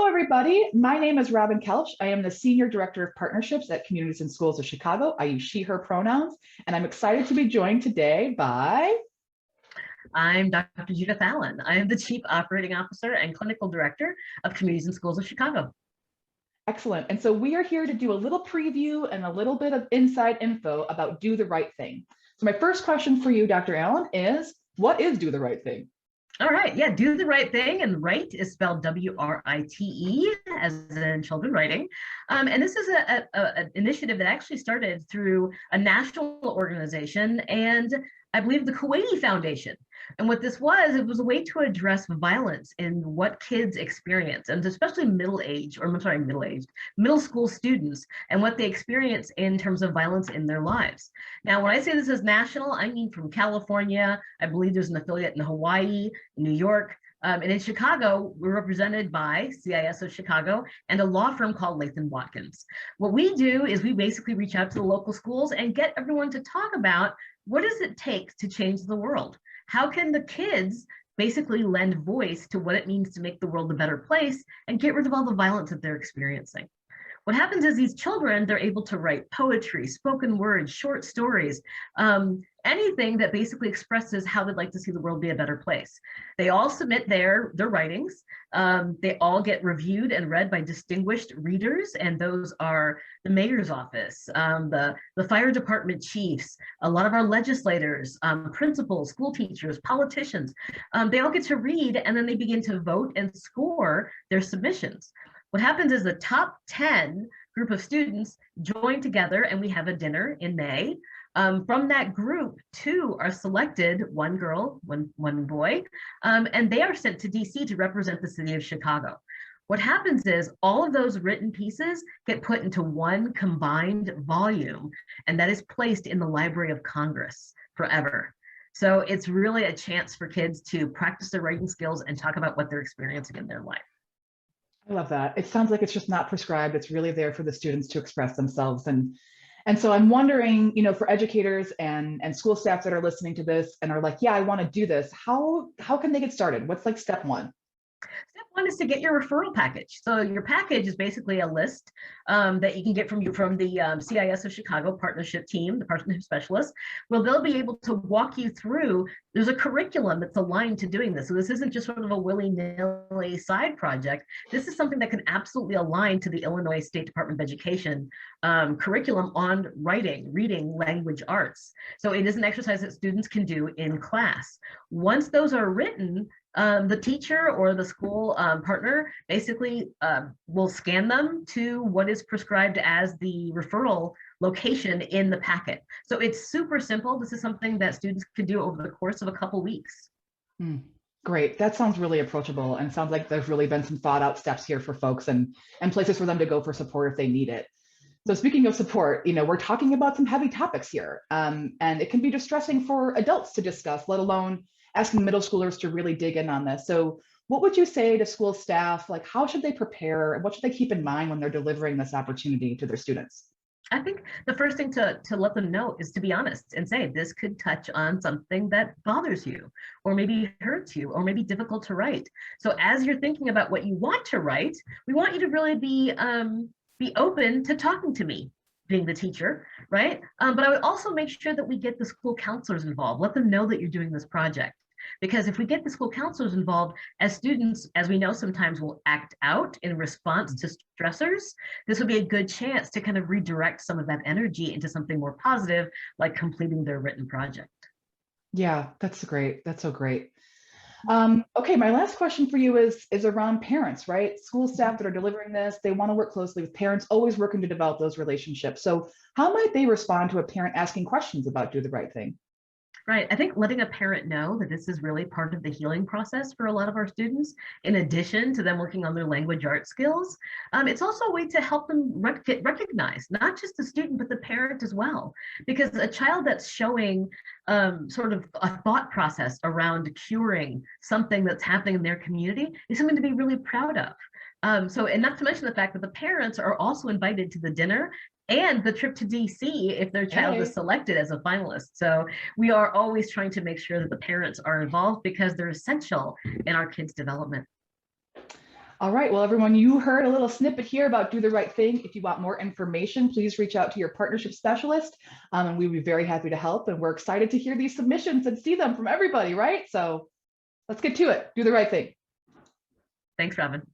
Hello, everybody. My name is Robin Koelsch. I am the Senior Director of Partnerships at Communities and Schools of Chicago. I use she, her pronouns, and I'm excited to be joined today by... I'm Dr. Judith Allen. I am the Chief Operating Officer and Clinical Director of Communities and Schools of Chicago. Excellent. And so we are here to do a little preview and a little bit of inside info about Do the Right Thing. So my first question for you, Dr. Allen, is what is Do the Right Thing? All right, yeah, Do the Right Thing, and right is spelled W-R-I-T-E, as in children writing. And this is an initiative that actually started through a national organization and I believe the Kuwaiti Foundation. And what this was, it was a way to address violence in what kids experience, and especially middle school students, and what they experience in terms of violence in their lives. Now, when I say this is national, I mean from California. I believe there's an affiliate in Hawaii, New York, and in Chicago, we're represented by CIS of Chicago and a law firm called Latham Watkins. What we do is we basically reach out to the local schools and get everyone to talk about what does it take to change the world? How can the kids basically lend voice to what it means to make the world a better place and get rid of all the violence that they're experiencing? What happens is these children, they're able to write poetry, spoken words, short stories, anything that basically expresses how they'd like to see the world be a better place. They all submit their writings. They all get reviewed and read by distinguished readers, and those are the mayor's office, the fire department chiefs, a lot of our legislators, principals, school teachers, politicians. They all get to read, and then they begin to vote and score their submissions. What happens is the top 10 group of students join together and we have a dinner in May. From that group, 2 are selected, 1 girl, one boy, and they are sent to DC to represent the city of Chicago. What happens is all of those written pieces get put into one combined volume, and that is placed in the Library of Congress forever. So it's really a chance for kids to practice their writing skills and talk about what they're experiencing in their life. I love that. It sounds like it's just not prescribed. It's really there for the students to express themselves. And so I'm wondering, for educators and school staff that are listening to this and are like, yeah, I want to do this. How can they get started? What's like step one? Step one is to get your referral package. So your package is basically a list that you can get from the CIS of Chicago partnership team, the partnership specialist. Well, they'll be able to walk you through. There's a curriculum that's aligned to doing this. So this isn't just sort of a willy-nilly side project. This is something that can absolutely align to the Illinois State Department of Education curriculum on writing, reading, language arts. So it is an exercise that students can do in class. Once those are written, the teacher or the school partner basically will scan them to what is prescribed as the referral location in the packet. So it's super simple. This is something that students can do over the course of a couple weeks. Great. That sounds really approachable, and sounds like there's really been some thought out steps here for folks and places for them to go for support if they need it. So speaking of support, we're talking about some heavy topics here, and it can be distressing for adults to discuss, let alone asking middle schoolers to really dig in on this. So what would you say to school staff? Like, how should they prepare? What should they keep in mind when they're delivering this opportunity to their students? I think the first thing to let them know is to be honest and say, this could touch on something that bothers you, or maybe hurts you, or maybe difficult to write. So as you're thinking about what you want to write, we want you to really be open to talking to me, being the teacher, right? But I would also make sure that we get the school counselors involved. Let them know that you're doing this project. Because if we get the school counselors involved, as students, as we know, sometimes will act out in response to stressors, this would be a good chance to kind of redirect some of that energy into something more positive, like completing their written project. Yeah, that's great. That's so great. Okay, my last question for you is around parents, right? School staff that are delivering this, they want to work closely with parents, always working to develop those relationships. So how might they respond to a parent asking questions about Do the Right Thing? Right. I think letting a parent know that this is really part of the healing process for a lot of our students, in addition to them working on their language art skills, it's also a way to help them get recognized, not just the student, but the parent as well. Because a child that's showing sort of a thought process around curing something that's happening in their community is something to be really proud of. And not to mention the fact that the parents are also invited to the dinner and the trip to DC if their child is selected as a finalist. So we are always trying to make sure that the parents are involved because they're essential in our kids' development. All right, well, everyone, you heard a little snippet here about Do the Right Thing. If you want more information, please reach out to your partnership specialist, and we'd be very happy to help. And we're excited to hear these submissions and see them from everybody, right? So let's get to it. Do the right thing. Thanks, Robin.